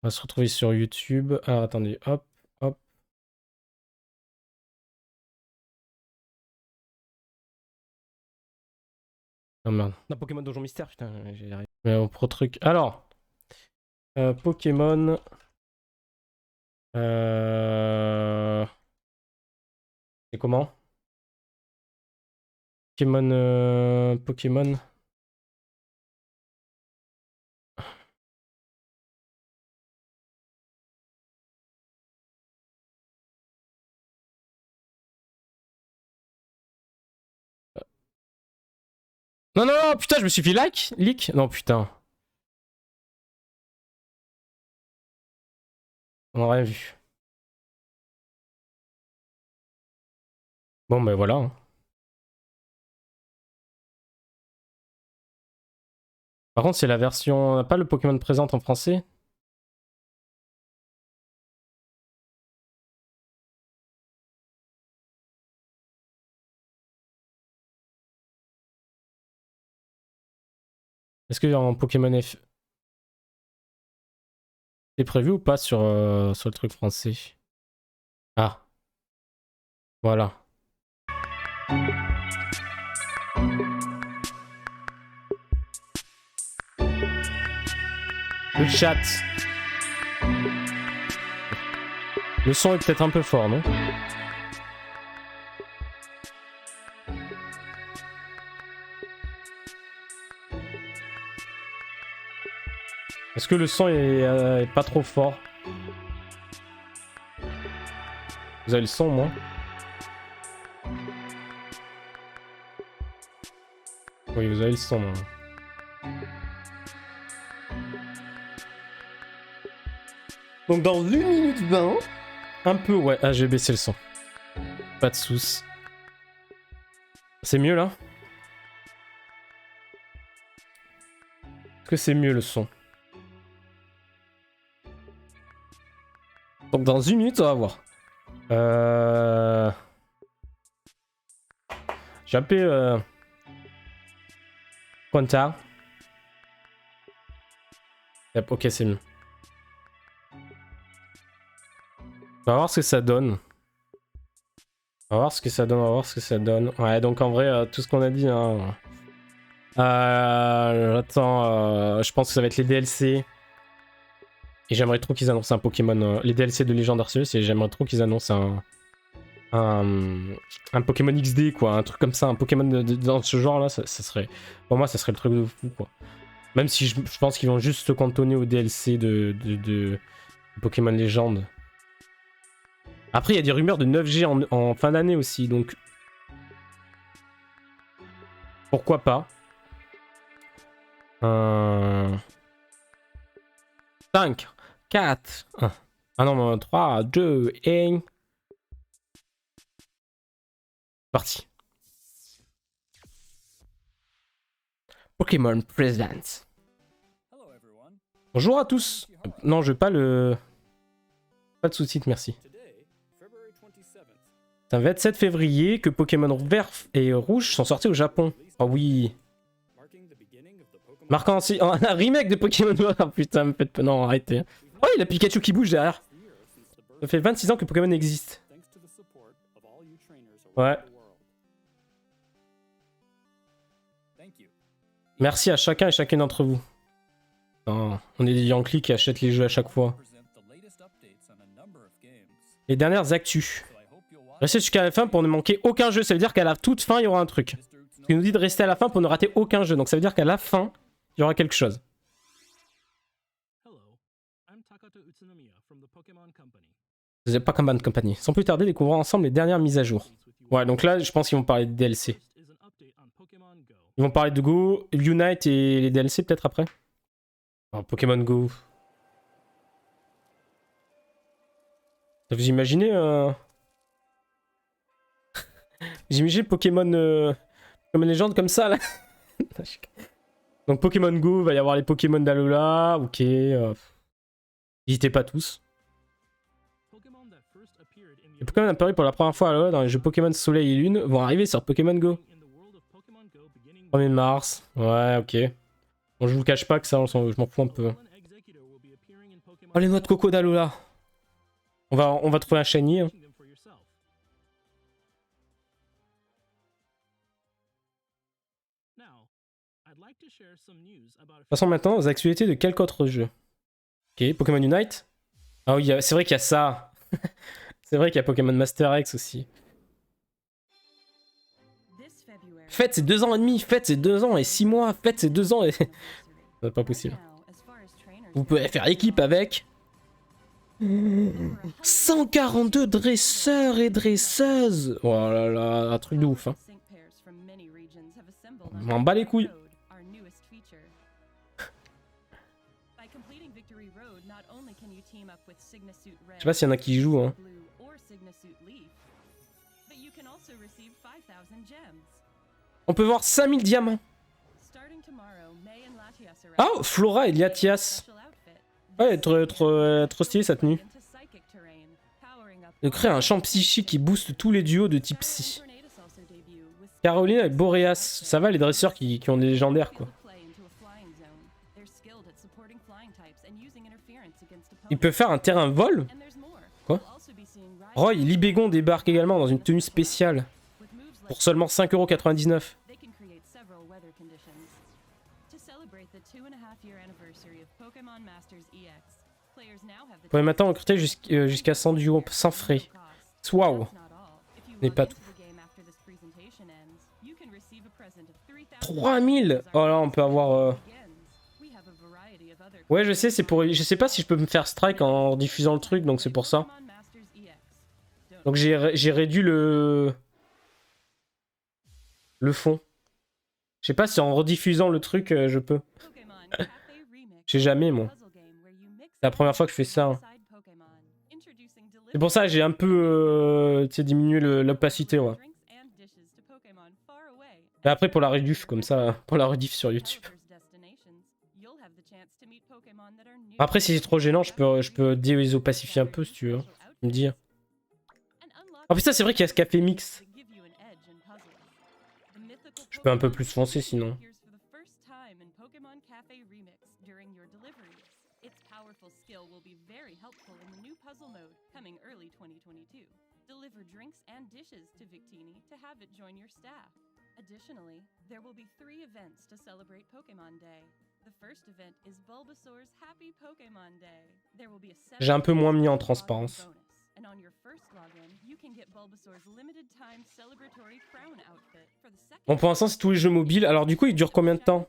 On va se retrouver sur YouTube. Alors attendez, hop, hop. Oh merde. Non, Pokémon Donjon Mystère, putain, j'ai arrivé. Mais on pro truc. Alors, Pokémon. C'est comment? Pokémon. Pokémon. Non, non, non, putain, je me suis fait leak. Non, putain. On n'a rien vu. Bon, ben voilà. Hein. Par contre, c'est la version. Pas le Pokémon présente en français. Est-ce que en Pokémon F. C'est prévu ou pas sur le truc français? Ah, voilà. Le chat. Le son est peut-être un peu fort, non? Est-ce que le son est pas trop fort? Vous avez le son, moi? Oui, vous avez le son, moi. Donc dans 1 minute 20, un peu, ouais. Ah, j'ai baissé le son. Pas de soucis. C'est mieux, là? Est-ce que c'est mieux, le son? Donc dans 1 minute, on va voir. J'ai appelé Quanta. Yep, ok, c'est mieux. On va voir ce que ça donne. On va voir ce que ça donne, on va voir ce que ça donne. Ouais, donc en vrai, tout ce qu'on a dit, hein. J'attends, je pense que ça va être les DLC. Et j'aimerais trop qu'ils annoncent un Pokémon. Les DLC de Legend Arceus, et j'aimerais trop qu'ils annoncent un Pokémon XD, quoi. Un truc comme ça, un Pokémon dans ce genre-là, ça serait. Pour moi, ça serait le truc de fou, quoi. Même si je pense qu'ils vont juste se cantonner au DLC de Pokémon Legend. Après, il y a des rumeurs de 9G en fin d'année aussi, donc. Pourquoi pas? 5, 4, 1. Ah non, 3, 2, 1. Parti. Pokémon Presents. Bonjour à tous. Non, je veux pas le. Pas de sous-titres, merci. C'est un 27 février que Pokémon Vert et Rouge sont sortis au Japon. Ah oui. Marquant aussi un remake de Pokémon Noir. Oh, putain, me faites. Non, arrêtez. Oh, il y a Pikachu qui bouge derrière. Ça fait 26 ans que Pokémon existe. Ouais. Merci à chacun et chacune d'entre vous. Non, on est des Yankees qui achètent les jeux à chaque fois. Les dernières actus. Restez jusqu'à la fin pour ne manquer aucun jeu. Ça veut dire qu'à la toute fin, il y aura un truc. Parce qu'il nous dit de rester à la fin pour ne rater aucun jeu. Donc ça veut dire qu'à la fin, il y aura quelque chose. The Pokémon Company. Sans plus tarder, découvrons ensemble les dernières mises à jour. Ouais, donc là, je pense qu'ils vont parler de DLC. Ils vont parler de Go, Unite et les DLC peut-être après. Oh, Pokémon Go. Vous imaginez J'imagine Pokémon Legend comme ça là. Donc Pokémon Go, va y avoir les Pokémon d'Alola, ok. N'hésitez pas tous. Les Pokémon apparus pour la première fois à Alola dans les jeux Pokémon Soleil et Lune vont arriver sur Pokémon Go. 1er mars, ouais, ok. Bon, je vous cache pas que ça, je m'en fous un peu. Oh, les noix de coco d'Alola. On va trouver un shiny. Hein. Passons maintenant aux actualités de quelques autres jeux. Ok, Pokémon Unite. Ah oui, c'est vrai qu'il y a ça. C'est vrai qu'il y a Pokémon Master X aussi. Faites c'est 2 ans et demi, faites c'est 2 ans et 6 mois, faites c'est 2 ans et... C'est pas possible. Vous pouvez faire équipe avec... 142 dresseurs et dresseuses. Oh là là, un truc de ouf. Hein. On m'en bat les couilles. Je sais pas s'il y en a qui y jouent. Hein. On peut voir 5000 diamants. Oh, Flora et Latias. Ouais, trop stylé sa tenue. De créer un champ psychique qui booste tous les duos de type Psy. Caroline et Boreas. Ça va les dresseurs qui ont des légendaires quoi. Il peut faire un terrain vol? Quoi? Roy Libégon débarque également dans une tenue spéciale. Pour seulement 5,99 €. Vous pouvez maintenant recruter jusqu'à 100 duos sans frais. Waouh! Mais pas tout. 3000! Oh là, on peut avoir... Ouais, je sais, c'est pour... Je sais pas si je peux me faire strike en diffusant le truc, donc c'est pour ça. Donc j'ai réduit le fond. Je sais pas si en rediffusant le truc, je peux. Je sais jamais, moi. C'est la première fois que je fais ça. Hein. C'est pour ça que j'ai un peu diminué l'opacité, ouais. Et après pour la rediff, comme ça, pour la rediff sur YouTube. Après si c'est trop gênant, je peux désopacifier un peu si tu veux. Me dire. Oh putain, c'est vrai qu'il y a ce café mix. Je peux un peu plus foncer sinon. Additionally, there will be 3 events to celebrate Pokemon Day. The first event is Bulbasaur's Happy Pokemon Day. There will be a J'ai un peu moins mis en transparence. And on your first login, you can get Bulbasaur's limited time celebratory crown outfit for the second. Bon, pour l'instant, c'est tous les jeux mobiles. Alors, du coup, il dure combien de temps?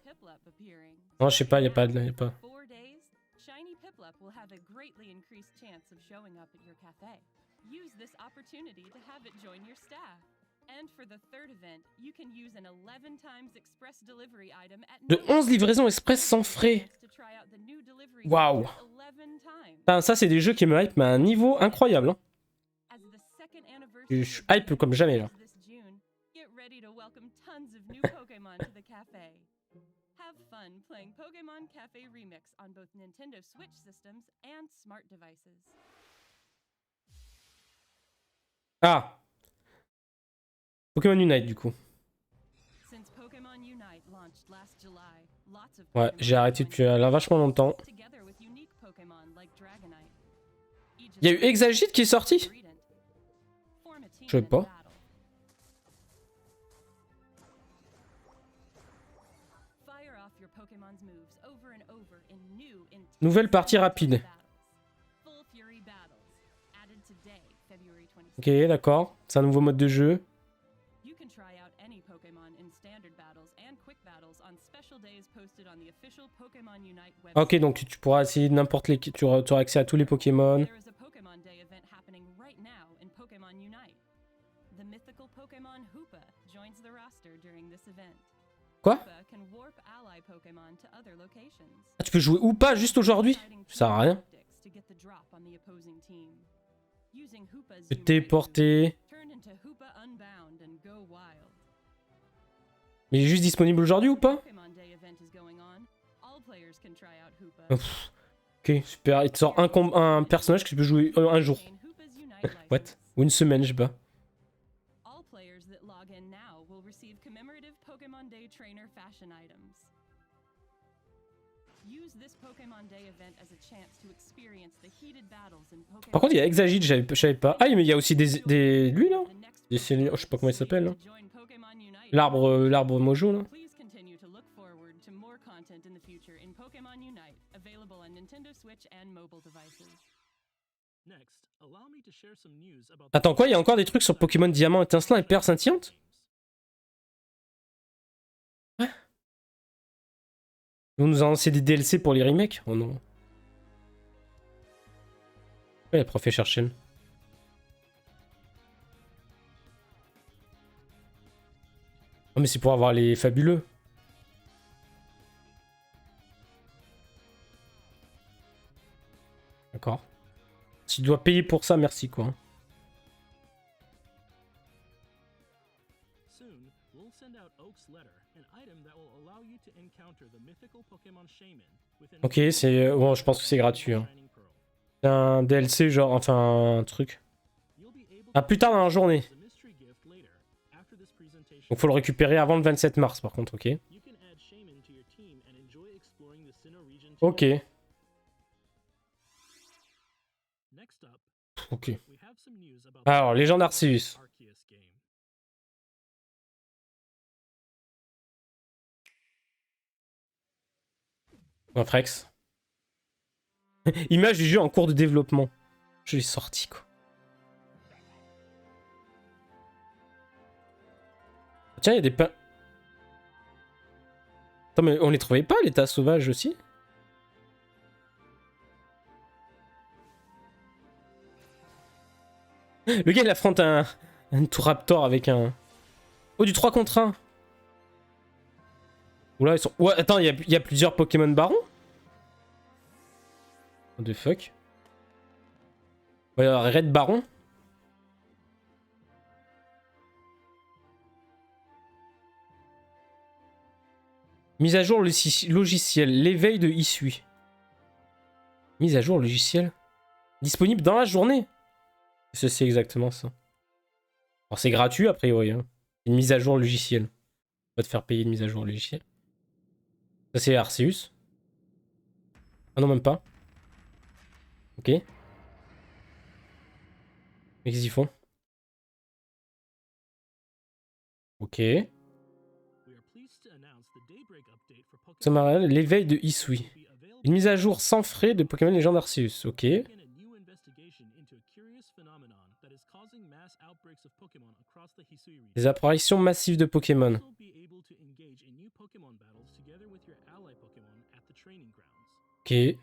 Non, je sais pas, il y a pas de. Shiny Piplup will have a greatly increased chance of showing up at your cafe. Use this opportunity to have it join your staff. And for the third event, you can use an 11 times express delivery item at De 11 livraisons express sans frais. Waouh. Ça, c'est des jeux qui me hype, mais à un niveau incroyable. Hein. Je suis hype comme jamais là. Have fun playing Pokémon Cafe Remix on both Nintendo Switch systems and smart devices. Ah. Pokémon Unite du coup. Ouais, j'ai arrêté depuis là vachement longtemps. Il y a eu Exagite qui est sorti? Je sais pas. Nouvelle partie rapide. Ok, d'accord. C'est un nouveau mode de jeu. Ok, donc tu pourras essayer n'importe les... Tu auras accès à tous les Pokémon. Quoi? Ah, tu peux jouer ou pas juste aujourd'hui? Ça sert à rien. Je peux téléporter. Mais il est juste disponible aujourd'hui ou pas? Ok, super. Il te sort un personnage que tu peux jouer un jour. What? Ou une semaine, je sais pas. Use this Pokemon Day event as a chance to experience the heated battles in Pokemon. Par contre, il y a Exagite, je savais pas. Ah, mais il y a aussi des... Lui, là des... Je sais pas comment il s'appelle, là. L'arbre Mojo, là. Please continue to look forward to more content in the future in Pokemon Unite, available on Nintendo Switch and mobile devices. Attends, quoi? Il y a encore des trucs sur Pokémon Diamant étincelant et Perle scintillante? Ouais. Ils vont nous annoncer des DLC pour les remakes? Oh non. Ouais, le prof est cherché. Oh, mais c'est pour avoir les fabuleux. D'accord. Si tu dois payer pour ça, merci quoi. Ok, c'est... Bon, je pense que c'est gratuit. Hein. C'est un DLC genre... Enfin, un truc. Ah, plus tard dans la journée. Donc faut le récupérer avant le 27 mars par contre, ok. Ok. Ok. Alors, Légende Arceus. Un Frex. Image du jeu en cours de développement. Je l'ai sorti quoi. Tiens, il y a des pains. Attends, mais on les trouvait pas, l'état sauvage aussi? Le gars, il affronte un Touraptor avec un... Oh, du 3 contre 1. Oula, ils sont... Ouais, attends, il y a plusieurs Pokémon Baron? What the fuck? Ouais, alors, Red Baron? Mise à jour logiciel, l'éveil de Isui. Mise à jour logiciel. Disponible dans la journée. C'est exactement ça. Alors c'est gratuit a priori. Hein. Une mise à jour logiciel. On va te faire payer une mise à jour logiciel. Ça c'est Arceus. Ah non même pas. Ok. Mais qu'est-ce qu'ils font? Ok. L'éveil de Isui. Une mise à jour sans frais de Pokémon Légende Arceus. Ok. Des apparitions massives de Pokémon. Ok. Il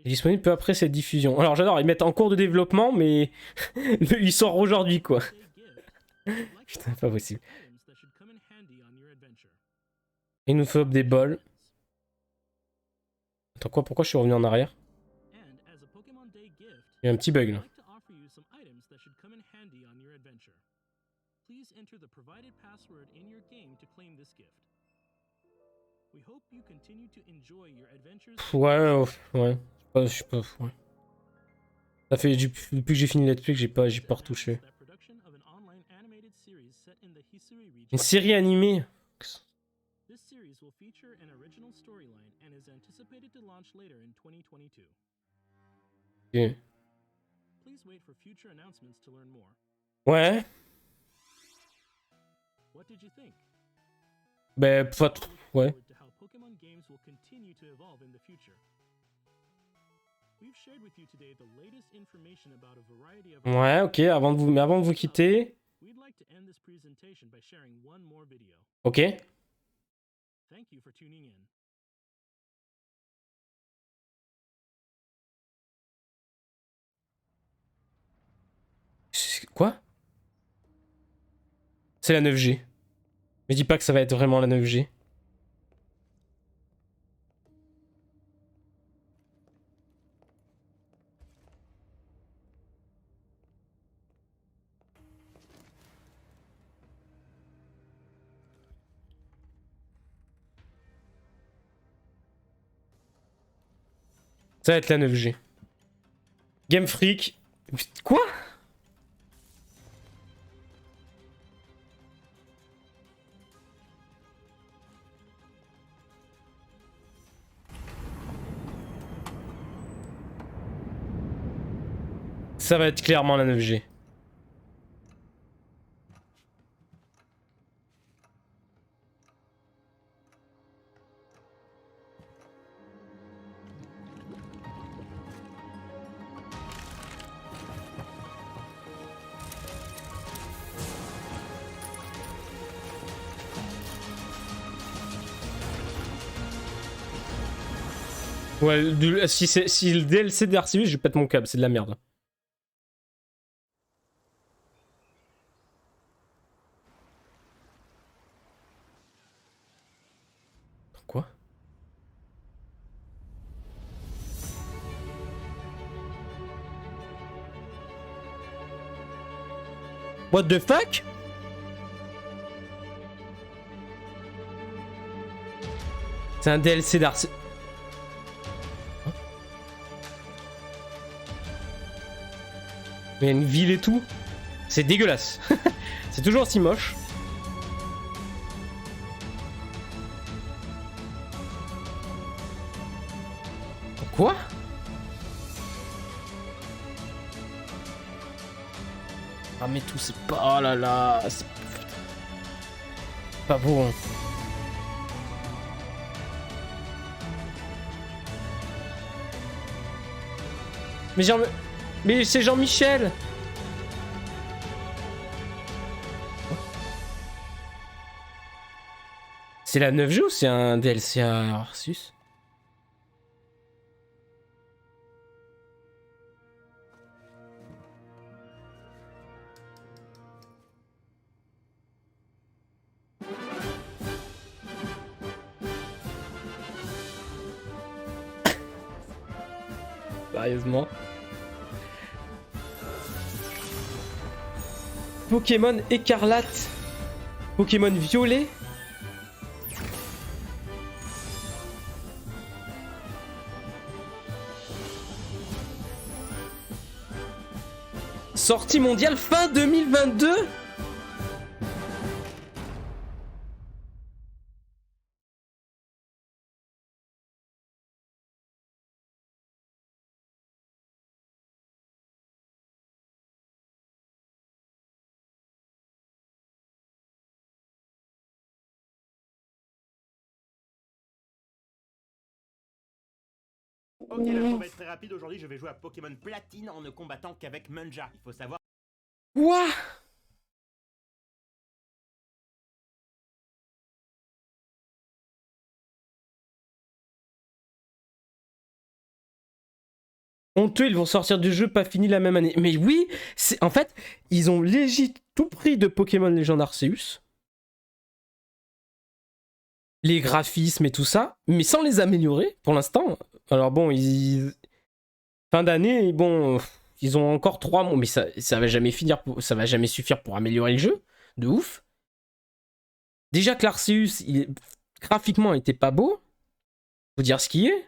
est disponible peu après cette diffusion. Alors j'adore, ils mettent en cours de développement, mais il sort aujourd'hui quoi. Putain, pas possible. Il nous faut des bols. Attends quoi, pourquoi je suis revenu en arrière? Il y a un petit bug là. Ouais, ouais. Je sais pas, ouais. Ça fait depuis que j'ai fini Netflix, j'ai pas retouché. Une série animée. Ok. Ouais. Ben, ouais. Ouais, ok, mais avant de vous quitter. Ok. Quoi? C'est la 9G. Mais dis pas que ça va être vraiment la 9G. Ça va être la 9G. Game Freak. Quoi? Ça va être clairement la 9G. Ouais, si le DLC d'Arceus, je pète mon câble, c'est de la merde. Quoi? What the fuck? C'est un DLC d'Arceus. Il y a une ville et tout. C'est dégueulasse. C'est toujours aussi moche. Quoi? Ah mais tout c'est pas... Oh là là... C'est pas beau hein. Mais genre... Mais c'est Jean-Michel. C'est la 9G ou c'est un DLC à Arceus? Sérieusement. Pokémon écarlate. Pokémon violet. Sortie mondiale fin 2022. Ok, la combat est très rapide. Aujourd'hui, je vais jouer à Pokémon Platine en ne combattant qu'avec Munja. Il faut savoir. Quoi? Honteux, ils vont sortir du jeu pas fini la même année. Mais oui, c'est en fait, ils ont légit tout pris de Pokémon Legend Arceus. Les graphismes et tout ça, mais sans les améliorer pour l'instant. Alors bon, fin d'année, bon, ils ont encore 3 mois, mais ça va jamais finir, ça va jamais suffire pour améliorer le jeu, de ouf. Déjà que l'Arceus, graphiquement, était pas beau, faut dire ce qui est.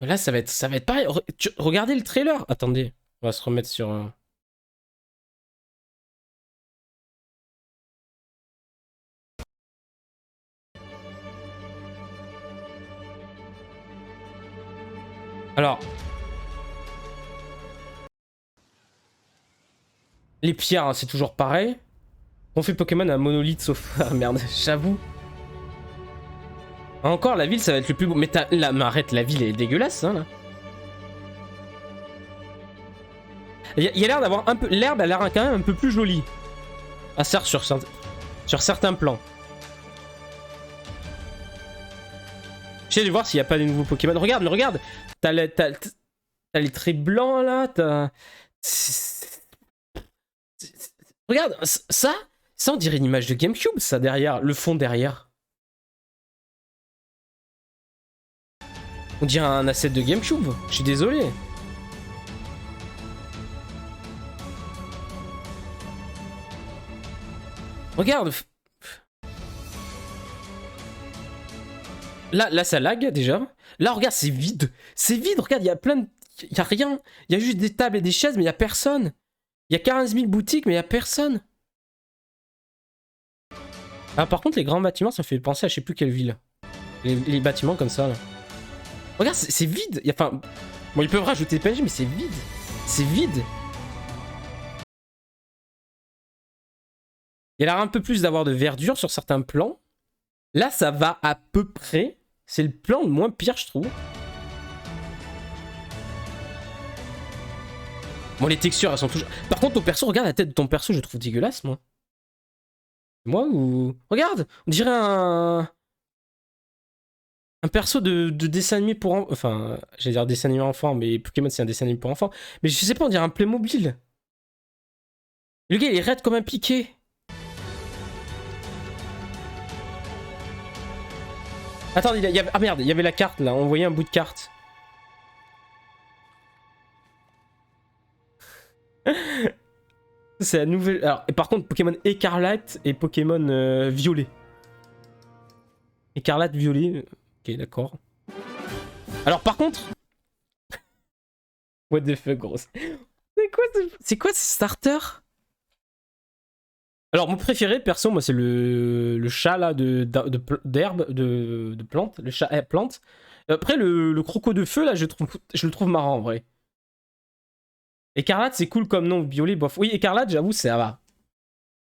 Là, ça va être pareil. Regardez le trailer. Attendez, on va se remettre sur. Alors, les pierres, hein, c'est toujours pareil. On fait Pokémon à monolithe sauf... Ah, merde, j'avoue. Encore, la ville, ça va être le plus beau. Mais, mais arrête, la ville est dégueulasse, hein, là. Il y a l'air d'avoir un peu... L'herbe a l'air quand même un peu plus jolie. À certes, sur certains plans. J'essaie de voir s'il n'y a pas des nouveaux Pokémon. Regarde, mais regarde. T'as les traits blancs, là. Regarde, ça, on dirait une image de GameCube, ça, derrière. Le fond derrière. On dirait un asset de GameCube. Je suis désolé. Regarde. Là, ça lag déjà. Là, regarde, c'est vide. C'est vide, regarde, il y a plein de... Il y a rien. Il y a juste des tables et des chaises, mais il y a personne. Il y a 15 000 boutiques, mais il y a personne. Ah, par contre, les grands bâtiments, ça me fait penser à je sais plus quelle ville. Les bâtiments comme ça, là. Regarde, c'est vide. Enfin, bon, ils peuvent rajouter des PNJ, mais c'est vide. C'est vide. Il y a l'air un peu plus d'avoir de verdure sur certains plans. Là, ça va à peu près. C'est le plan le moins pire, je trouve. Bon, les textures, elles sont toujours... Par contre, ton perso, regarde la tête de ton perso, je le trouve dégueulasse, moi. Moi ou... Regarde, on dirait un perso de dessin animé pour... Enfin, j'allais dire dessin animé enfant, mais Pokémon, c'est un dessin animé pour enfants. Mais je sais pas, on dirait un Playmobil. Le gars, il est raide comme un piqué. Attends, ah merde, il y avait la carte, là. On voyait un bout de carte. C'est la nouvelle... Alors, et par contre, Pokémon Écarlate et Pokémon Violet. Écarlate, Violet... Ok, d'accord. Alors, par contre... What the fuck, grosse. C'est quoi ce starter? Alors, mon préféré, perso, moi, c'est le chat, là, d'herbe, de plante. Le chat plante. Après, le croco de feu, là, je le trouve marrant, en vrai. Écarlate, c'est cool comme nom. Violet, bof. Oui, Écarlate, j'avoue, ça va.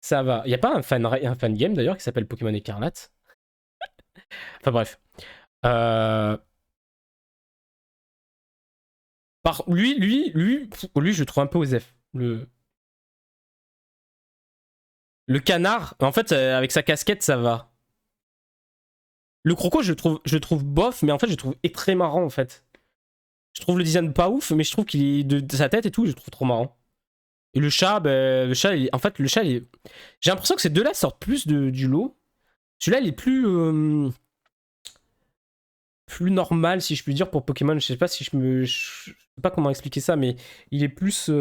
Ça va. Il n'y a pas un fan game, d'ailleurs, qui s'appelle Pokémon Écarlate. Enfin, bref. Lui, je le trouve un peu osef. Le canard, en fait, avec sa casquette, ça va. Le croco, je le trouve bof, mais en fait, je le trouve très marrant, en fait. Je trouve le design pas ouf, mais je trouve qu'il est de sa tête et tout, je le trouve trop marrant. Et le chat, ben, en fait, le chat, j'ai l'impression que ces deux-là sortent plus du lot. Celui-là, il est plus normal, si je puis dire, pour Pokémon. Je sais pas si je sais pas comment expliquer ça, mais il est plus...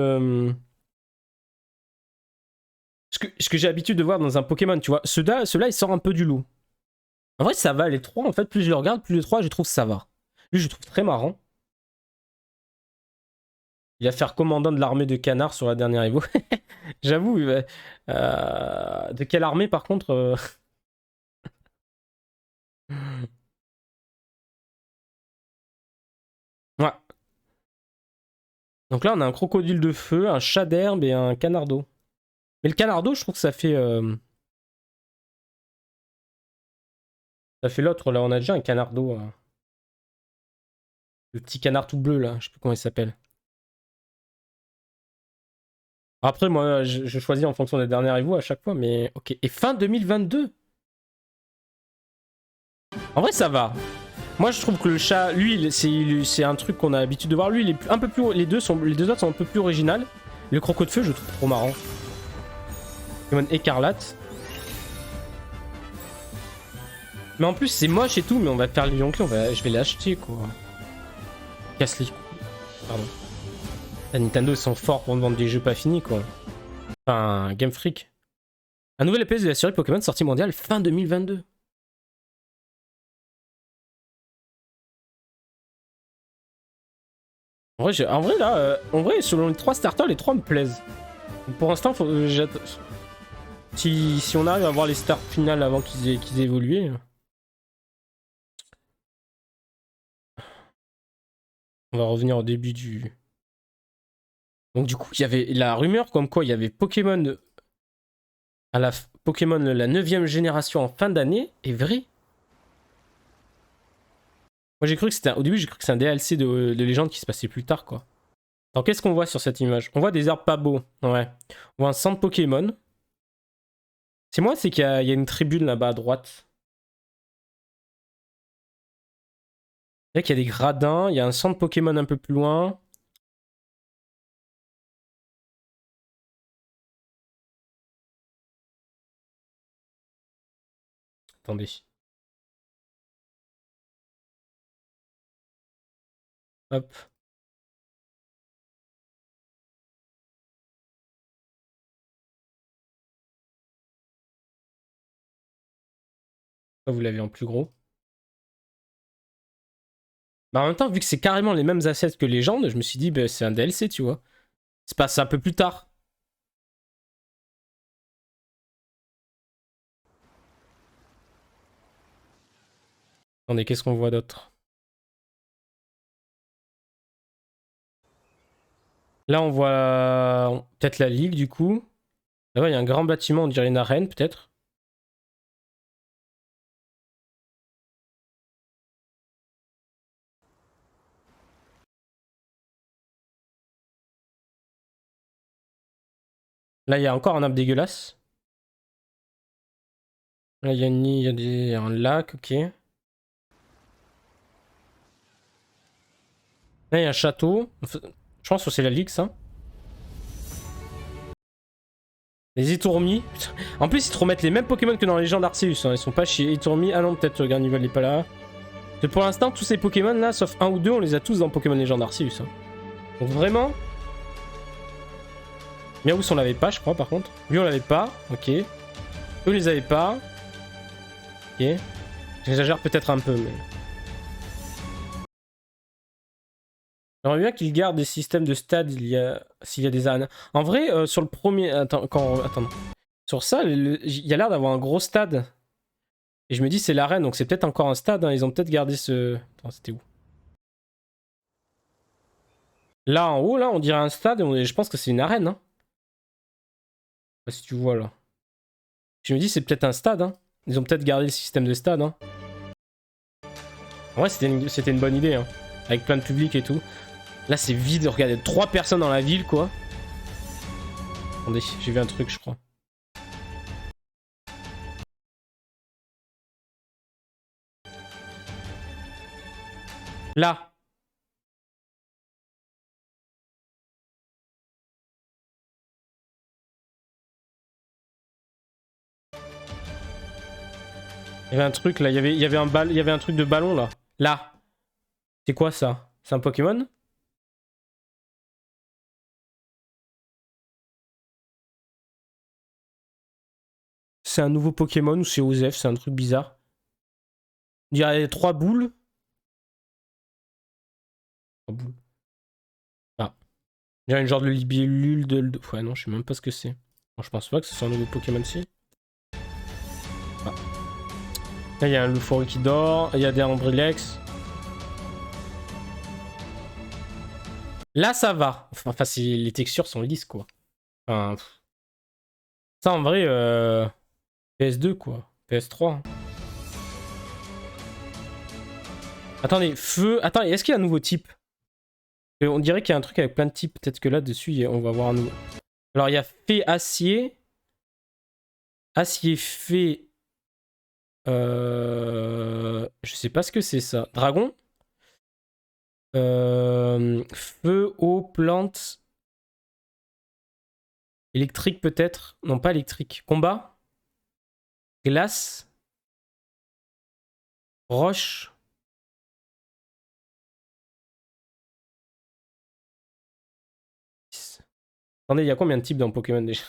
Ce que j'ai l'habitude de voir dans un Pokémon, tu vois. Ceux-là, il sort un peu du lot. En vrai, ça va, les trois, en fait, plus je les regarde, plus les trois, je trouve ça va. Lui, je le trouve très marrant. Il va faire commandant de l'armée de canards sur la dernière Evo. J'avoue, de quelle armée, par contre Ouais. Donc là, on a un crocodile de feu, un chat d'herbe et un canardo. Mais le canardo, je trouve que ça fait... Ça fait l'autre, là. On a déjà un canardo. Le petit canard tout bleu, là. Je sais plus comment il s'appelle. Après, moi, je choisis en fonction des dernières Evo à chaque fois, mais... Ok. Et fin 2022. En vrai, ça va. Moi, je trouve que le chat, lui, c'est un truc qu'on a l'habitude de voir. Lui, il est un peu plus... Les deux autres sont un peu plus originales. Le croco de feu, je le trouve trop marrant. Pokémon écarlate. Mais en plus, c'est moche et tout, mais on va faire les Yonkli, je vais l'acheter, quoi. Casse les couilles. Pardon. La Nintendo, ils sont forts pour vendre des jeux pas finis, quoi. Enfin, Game Freak. Un nouvel EPS de la série Pokémon sortie mondiale fin 2022. En vrai, là, selon les trois starters, les trois me plaisent. Pour l'instant, si on arrive à voir les starts finales avant qu'ils aient évolué. On va revenir au début du... Donc du coup, il y avait la rumeur comme quoi il y avait Pokémon... Pokémon la 9ème génération en fin d'année est vrai. Moi j'ai cru que c'était... Au début, j'ai cru que c'était un DLC de légende qui se passait plus tard, quoi. Alors qu'est-ce qu'on voit sur cette image? On voit des arbres pas beaux. Ouais. On voit un centre Pokémon. C'est moi, c'est qu'il y a une tribune là-bas à droite. Là, qu'il y a des gradins. Il y a un centre Pokémon un peu plus loin. Attendez. Hop. Vous l'avez en plus gros. Bah en même temps, vu que c'est carrément les mêmes assets que Légende, je me suis dit, bah, c'est un DLC, tu vois. C'est passé un peu plus tard. Attendez, qu'est-ce qu'on voit d'autre? Là, on voit peut-être la ligue, du coup. Là-bas, il y a un grand bâtiment, on dirait une arène, peut-être. Là, il y a encore un arbre dégueulasse. Là, il y a, un lac, ok. Là, il y a un château. Je pense que c'est la ligue, ça. Les étourmis. En plus, ils te remettent les mêmes Pokémon que dans les Légendes Arceus. Hein. Ils sont pas chez étourmis. Ah non, peut-être Garnival n'est pas là. Et pour l'instant, tous ces Pokémon là, sauf un ou deux, on les a tous dans Pokémon Légendes Arceus. Hein. Donc vraiment. Miaous, on l'avait pas, je crois, par contre. Lui, on l'avait pas. Ok. Eux, on les avait pas. Ok. J'exagère peut-être un peu, mais. J'aimerais bien qu'ils gardent des systèmes de stade s'il y a des ânes. En vrai, sur le premier. Attends. Sur ça, il y a l'air d'avoir un gros stade. Et je me dis, c'est l'arène, donc c'est peut-être encore un stade. Hein. Ils ont peut-être gardé ce. Attends, c'était où? Là, en haut, là, on dirait un stade. Et je pense que c'est une arène. Hein. Je sais pas si tu vois, là. Je me dis, c'est peut-être un stade. Hein. Ils ont peut-être gardé le système de stade. Hein. En vrai, c'était une bonne idée. Hein. Avec plein de public et tout. Là, c'est vide. Regardez, 3 personnes dans la ville, quoi. Attendez, j'ai vu un truc, je crois. Là. Il y avait un truc là, il y avait un truc de ballon là. Là. C'est quoi ça? C'est un Pokémon? C'est un nouveau Pokémon ou c'est Osef? C'est un truc bizarre. Il y a 3 boules. 3 boules. Ah. Il y a une genre de libellule de. Ouais, non, je sais même pas ce que c'est. Bon, je pense pas que ce soit un nouveau Pokémon-ci. Ah. Là, il y a un Lufory qui dort. Il y a des Ambrilex. Là, ça va. Enfin, les textures sont lisses, quoi. Enfin, ça, en vrai, PS2, quoi. PS3. Attendez, feu. Attends, est-ce qu'il y a un nouveau type? On dirait qu'il y a un truc avec plein de types. Peut-être que là-dessus, on va voir un nouveau. Alors, il y a fée acier. Acier fée. Je sais pas ce que c'est ça. Dragon. Feu, eau, plante. Électrique peut-être. Non, pas électrique. Combat. Glace. Roche. Attendez, il y a combien de types dans Pokémon déjà?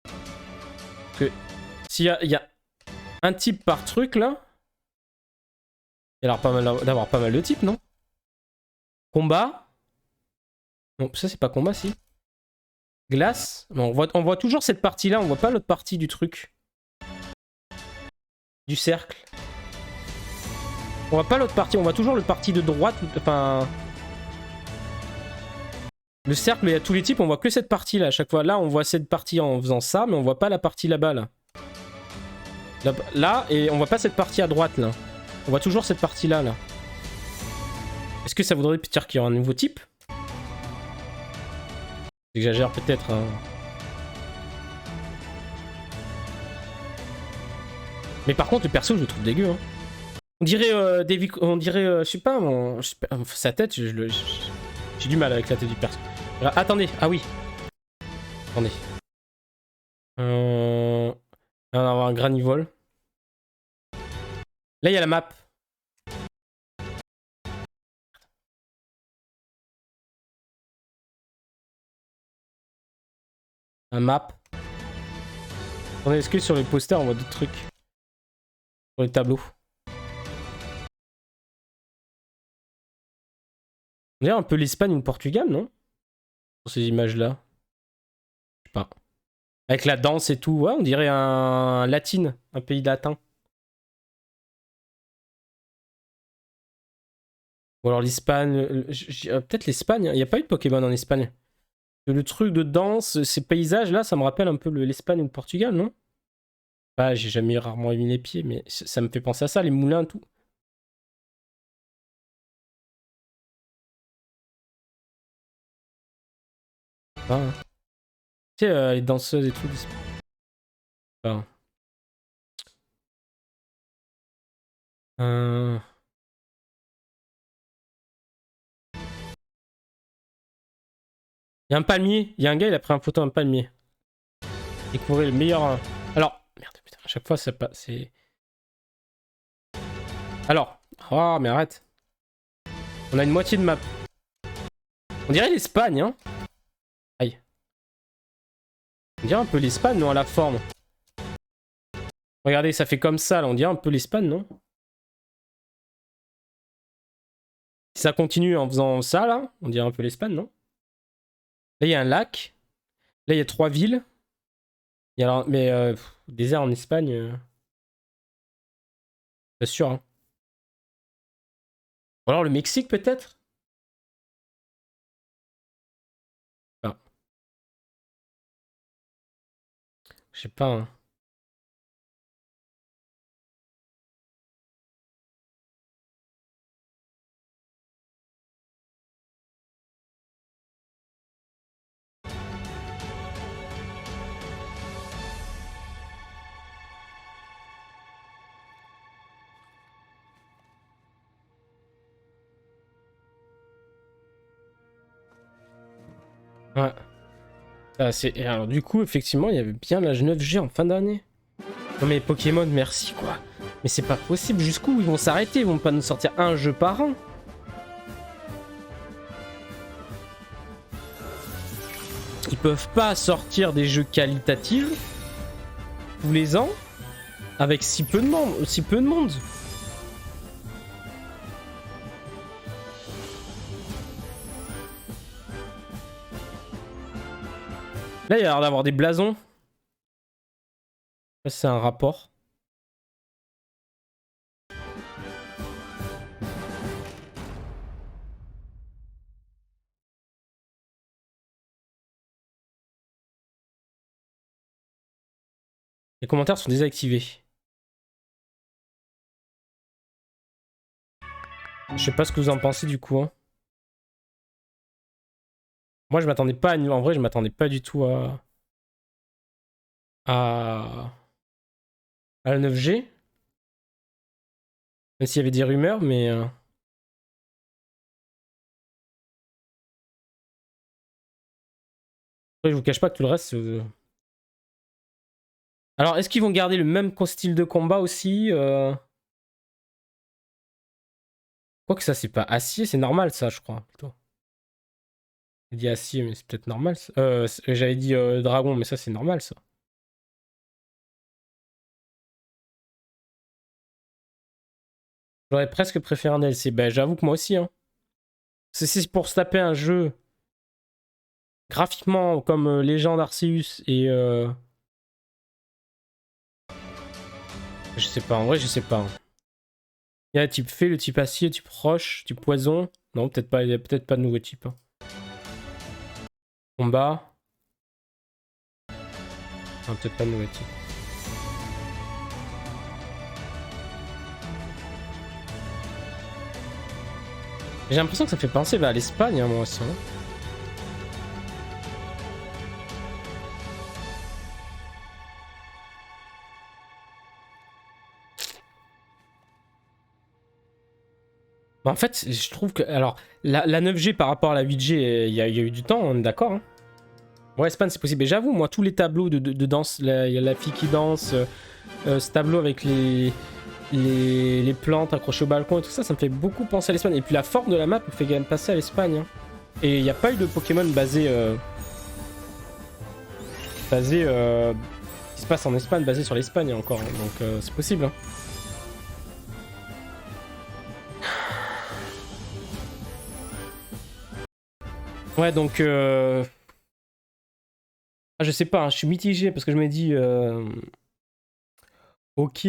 Parce que s'il y a un type par truc là, il a l'air pas mal d'avoir pas mal de types, non? Combat. Non, ça c'est pas combat, si. Glace. Bon, on voit toujours cette partie-là, on voit pas l'autre partie du truc. Du cercle. On voit pas l'autre partie, on voit toujours le parti de droite, enfin... Le cercle, mais il y a tous les types, on voit que cette partie-là à chaque fois. Là, on voit cette partie en faisant ça, mais on voit pas la partie là-bas, là. Là, et on voit pas cette partie à droite, là. On voit toujours cette partie-là, là. Est-ce que ça voudrait dire qu'il y aura un nouveau type? J'exagère peut-être, hein. Mais par contre, le perso, je le trouve dégueu, hein. On dirait, je sais pas, sa tête, j'ai du mal avec la tête du perso. Alors, attendez, ah oui. Attendez. On va avoir un granivole. Là, il y a la map. Un map. Attendez, est-ce que sur les posters, on voit d'autres trucs? Sur les tableaux. On dirait un peu l'Espagne ou le Portugal, non? Sur ces images-là. Je sais pas. Avec la danse et tout. Ouais, on dirait un latine. Un pays latin. Ou alors l'Espagne. Peut-être l'Espagne. Il n'y a pas eu de Pokémon en Espagne. Le truc de danse, ces paysages-là, ça me rappelle un peu l'Espagne ou le Portugal, non? Bah, j'ai jamais rarement mis les pieds, mais ça me fait penser à ça, les moulins, tout. Ah. Tu sais, les danseuses et tout. Enfin, euh... Il y a un palmier. Il y a un gars, il a pris un photo d'un palmier. Découvrir le meilleur. Alors, merde, putain, à chaque fois, c'est pas. C'est. Alors. Oh, mais arrête. On a une moitié de map. On dirait l'Espagne, hein. Aïe. On dirait un peu l'Espagne, non, à la forme. Regardez, ça fait comme ça, là. On dirait un peu l'Espagne, non? Si ça continue en faisant ça, là, on dirait un peu l'Espagne, non? Là, il y a un lac. Là, il y a 3 villes. Il y a, mais désert en Espagne. C'est sûr, hein. Ou alors le Mexique, peut-être? Ah. Je sais pas, hein. Ouais. Et alors, du coup, effectivement, il y avait bien la 9G en fin d'année. Non mais Pokémon, merci quoi. Mais c'est pas possible, jusqu'où ils vont s'arrêter? Ils vont pas nous sortir un jeu par an. Ils peuvent pas sortir des jeux qualitatifs tous les ans avec si peu de monde. Là, il y a l'air d'avoir des blasons. C'est un rapport. Les commentaires sont désactivés. Je sais pas ce que vous en pensez du coup. Hein. Moi, je m'attendais pas à... En vrai, je m'attendais pas du tout à la 9G. Même s'il y avait des rumeurs, mais... Après, je vous cache pas que tout le reste... Alors, est-ce qu'ils vont garder le même style de combat aussi Quoique ça, c'est pas acier, c'est normal ça, je crois, plutôt. J'ai dit acier, mais c'est peut-être normal. Ça. J'avais dit dragon, mais ça, c'est normal, ça. J'aurais presque préféré un DLC. Ben, j'avoue que moi aussi, hein. C'est pour se taper un jeu graphiquement comme Legend Arceus et... Je sais pas, en vrai, je sais pas. Hein. Il y a le type fée, le type acier, le type roche, le type poison. Non, peut-être pas, il y a peut-être pas de nouveau type. Hein. Combat. Non, peut-être pas de nouveau type. J'ai l'impression que ça fait penser à l'Espagne, hein, moi aussi. Hein. En fait, je trouve que... Alors, la 9G par rapport à la 8G, il y a eu du temps, on est d'accord. Hein. Ouais, Espagne, c'est possible. Mais j'avoue, moi, tous les tableaux de danse, il y a la fille qui danse, ce tableau avec les plantes accrochées au balcon et tout ça, ça me fait beaucoup penser à l'Espagne. Et puis la forme de la map me fait quand même passer à l'Espagne. Hein. Et il n'y a pas eu de Pokémon basé... qui se passe en Espagne, basé sur l'Espagne encore. Hein. Donc c'est possible. Hein. Ouais, donc... Ah, je sais pas, hein, je suis mitigé parce que je me dis... Ok...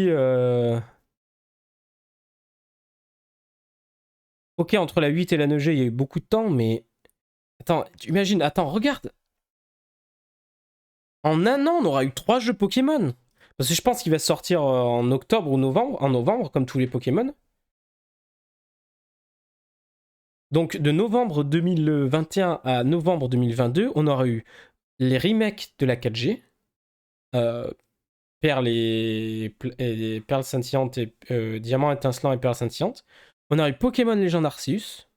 Ok, entre la 8 et la 9G, il y a eu beaucoup de temps, mais... Attends, tu imagines, attends, regarde. En un an, on aura eu 3 jeux Pokémon. Parce que je pense qu'il va sortir en octobre ou novembre, en novembre, comme tous les Pokémon. Donc de novembre 2021 à novembre 2022, on aura eu les remakes de la 4G, Perles scintillantes et Diamant étincelant et Perles scintillantes. On aura eu Pokémon Légende Arceus.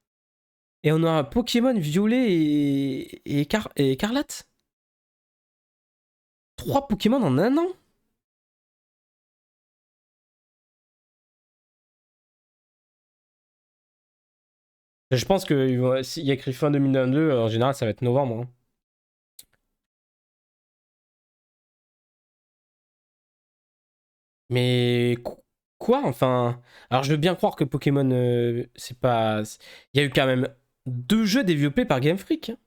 Et on aura Pokémon Violet et Écarlate. 3 Pokémon en un an. Je pense que s'il y a écrit fin 2022, en général, ça va être novembre. Hein. Mais quoi? Enfin. Alors, je veux bien croire que Pokémon, c'est pas. Il y a eu quand même 2 jeux développés par Game Freak. Hein.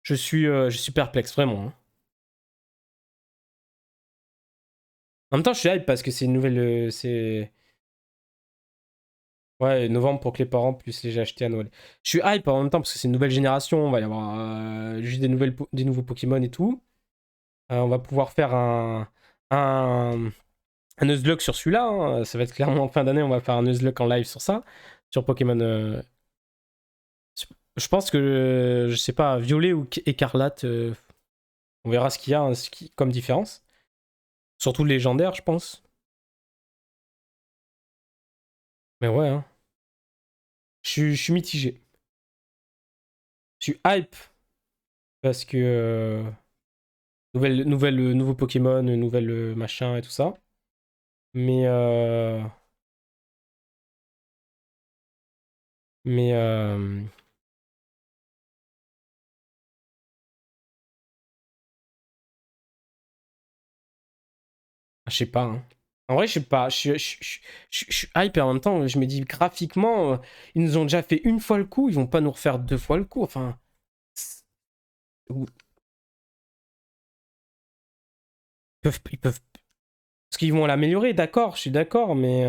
Je suis perplexe, vraiment. Hein. En même temps, je suis hype parce que c'est une nouvelle. C'est. Ouais, novembre pour que les parents puissent les acheter à Noël. Je suis hype en même temps parce que c'est une nouvelle génération. Il va y avoir juste des nouveaux Pokémon et tout. On va pouvoir faire un Nuzlocke sur celui-là. Hein. Ça va être clairement en fin d'année. On va faire un Nuzlocke en live sur ça. Sur Pokémon. Je pense que, je sais pas, Violet ou Écarlate. On verra ce qu'il y a hein, comme différence. Surtout le légendaire, je pense. Mais ouais, hein. Je suis mitigé. Je suis hype parce que nouveau Pokémon, nouvelle machin et tout ça. Mais mais je sais pas. Hein. En vrai, je sais pas. Je suis hype et en même temps, je me dis graphiquement, ils nous ont déjà fait une fois le coup, ils vont pas nous refaire 2 fois le coup. Enfin, ils peuvent. Parce qu'ils vont l'améliorer, d'accord, je suis d'accord, mais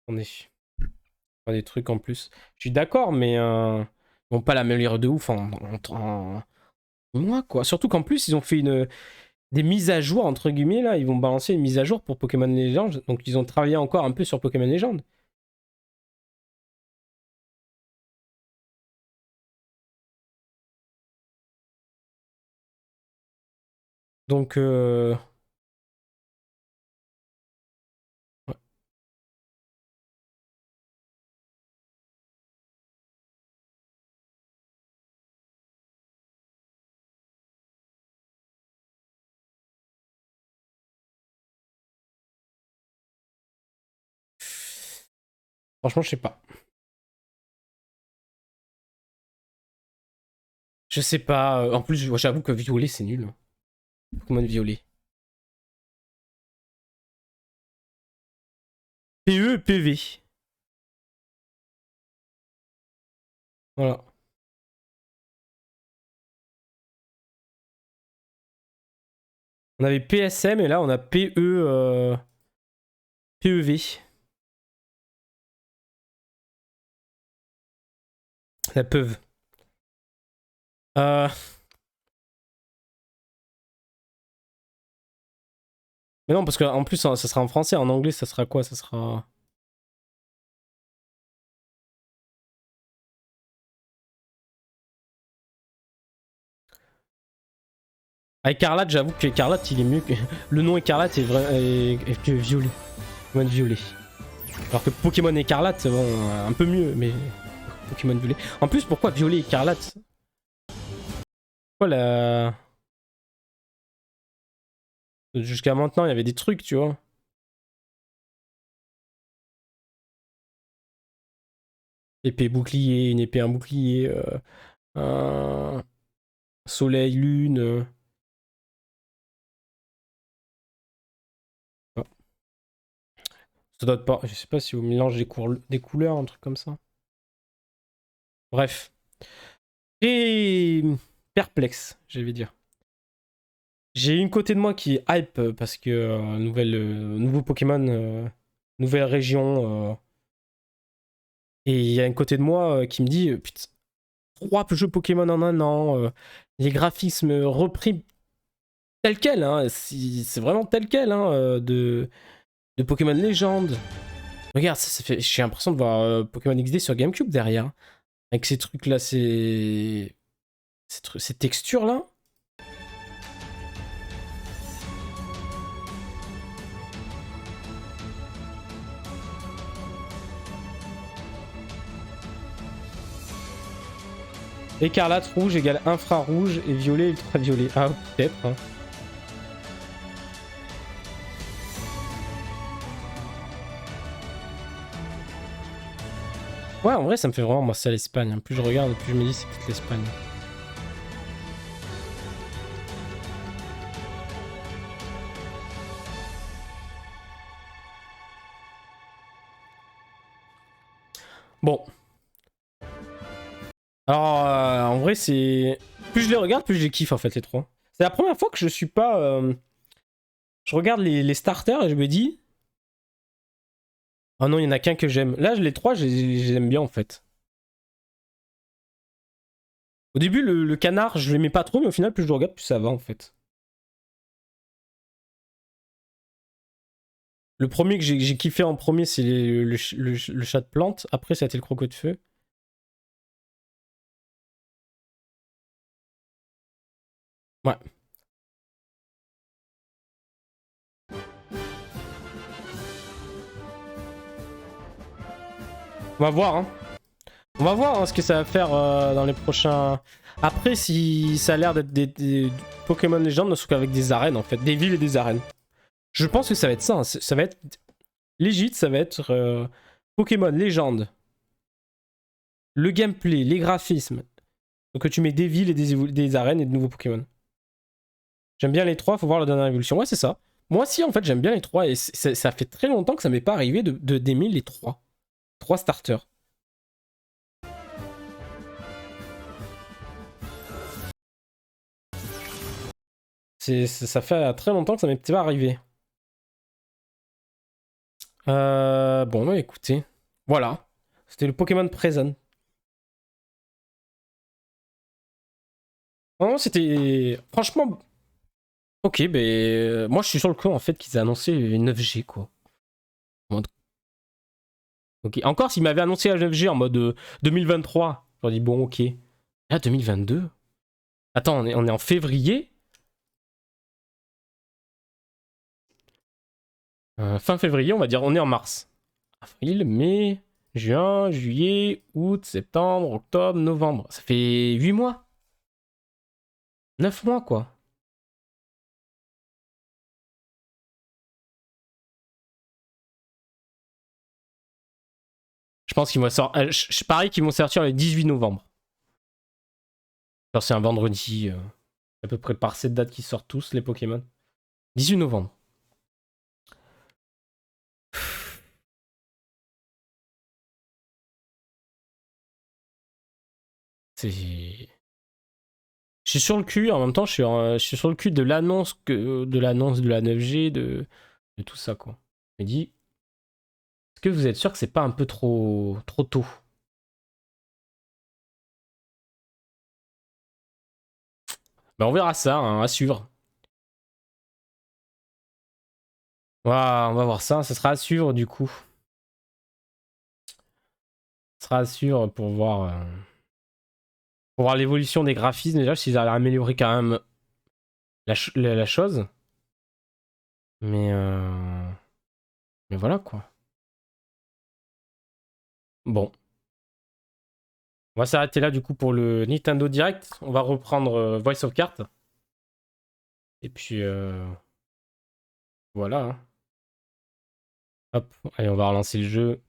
attendez, pas des trucs en plus. Je suis d'accord, mais ils vont pas l'améliorer de ouf en mois quoi. Surtout qu'en plus, ils ont fait des mises à jour entre guillemets là. Ils vont balancer une mise à jour pour Pokémon Legends, donc ils ont travaillé encore un peu sur Pokémon Legends. Donc ouais. Franchement, je sais pas. Je sais pas. En plus, j'avoue que Violet, c'est nul. Hein. Pokémon Violet. PE, PV. Voilà. On avait PSM et là, on a PEV. La PEV. Euh... Mais non, parce qu'en plus, ça sera en français. En anglais, ça sera quoi? Ça sera. Ah, Écarlate, j'avoue que Écarlate, il est mieux que. Le nom Écarlate est que violet. Pokémon violet. Alors que Pokémon Écarlate, bon, un peu mieux, mais. Pokémon violet. En plus, pourquoi violet Écarlate? Pourquoi la. Jusqu'à maintenant, il y avait des trucs, tu vois. Épée bouclier, une épée un bouclier, un soleil, lune. Oh. Ça doit être pas. Je sais pas si au mélange des couleurs, un truc comme ça. Bref. Et perplexe, je vais dire. J'ai une côté de moi qui est hype parce que nouveau Pokémon, nouvelle région. Et il y a une côté de moi qui me dit putain, 3 jeux Pokémon en un an, les graphismes repris tel quel, hein, c'est vraiment tel quel hein, de Pokémon Légende. Regarde, ça fait, j'ai l'impression de voir Pokémon XD sur GameCube derrière. Avec ces trucs là, ces textures là. Écarlate rouge égale infrarouge et violet ultraviolet. Ah, peut-être. Hein. Ouais, en vrai, ça me fait vraiment penser à l'Espagne. Plus je regarde, plus je me dis c'est peut-être l'Espagne. Bon. Alors, en vrai, c'est... Plus je les regarde, plus je les kiffe, en fait, les trois. C'est la première fois que je suis pas... Je regarde les starters et je me dis... Oh non, il y en a qu'un que j'aime. Là, les trois, je les aime bien, en fait. Au début, le canard, je l'aimais pas trop, mais au final, plus je le regarde, plus ça va, en fait. Le premier que j'ai kiffé en premier, c'est le chat de plante. Après, ça a été le croco de feu. Ouais. On va voir, hein. On va voir hein, ce que ça va faire dans les prochains... Après, si ça a l'air d'être des Pokémon légendes, ne sont qu'avec des arènes, en fait. Des villes et des arènes. Je pense que ça va être ça. Hein. Ça va être... Legit, ça va être Pokémon légende. Le gameplay, les graphismes. Donc tu mets des villes et des arènes et de nouveaux Pokémon. J'aime bien les trois, faut voir la dernière évolution. Ouais, c'est ça. Moi aussi, en fait, j'aime bien les trois. Et ça fait très longtemps que ça m'est pas arrivé d'aimer les trois. Trois starters. Ça fait très longtemps que ça m'était pas arrivé. Bon, bah écoutez. Voilà. C'était le Pokémon Present. Non, c'était... Franchement... Ok, ben... moi, je suis sur le coup, en fait, qu'ils aient annoncé une 9G, quoi. Ok. Encore s'ils m'avaient annoncé la 9G en mode 2023, j'aurais dit bon, ok. Là, 2022. Attends, on est en février. Fin février, on va dire, on est en mars. Avril, mai, juin, juillet, août, septembre, octobre, novembre. Ça fait 8 mois. 9 mois, quoi. Je pense qu'ils vont sortir. Je parie qu'ils vont sortir le 18 novembre. Alors, c'est un vendredi. À peu près par cette date qu'ils sortent tous, les Pokémon. 18 novembre. C'est. Je suis sur le cul, en même temps, je suis sur le cul de l'annonce de la 9G, de tout ça, quoi. Je me dis, est-ce que vous êtes sûr que c'est pas un peu trop tôt? Ben, on verra ça, hein, à suivre. Voilà, on va voir ça, ça sera à suivre du coup. Ça sera à suivre pour voir l'évolution des graphismes, déjà, s'ils arrivent à améliorer quand même la chose. Mais voilà, quoi. Bon. On va s'arrêter là, du coup, pour le Nintendo Direct. On va reprendre Voice of Cards. Et puis, voilà. Hein. Hop, allez, on va relancer le jeu.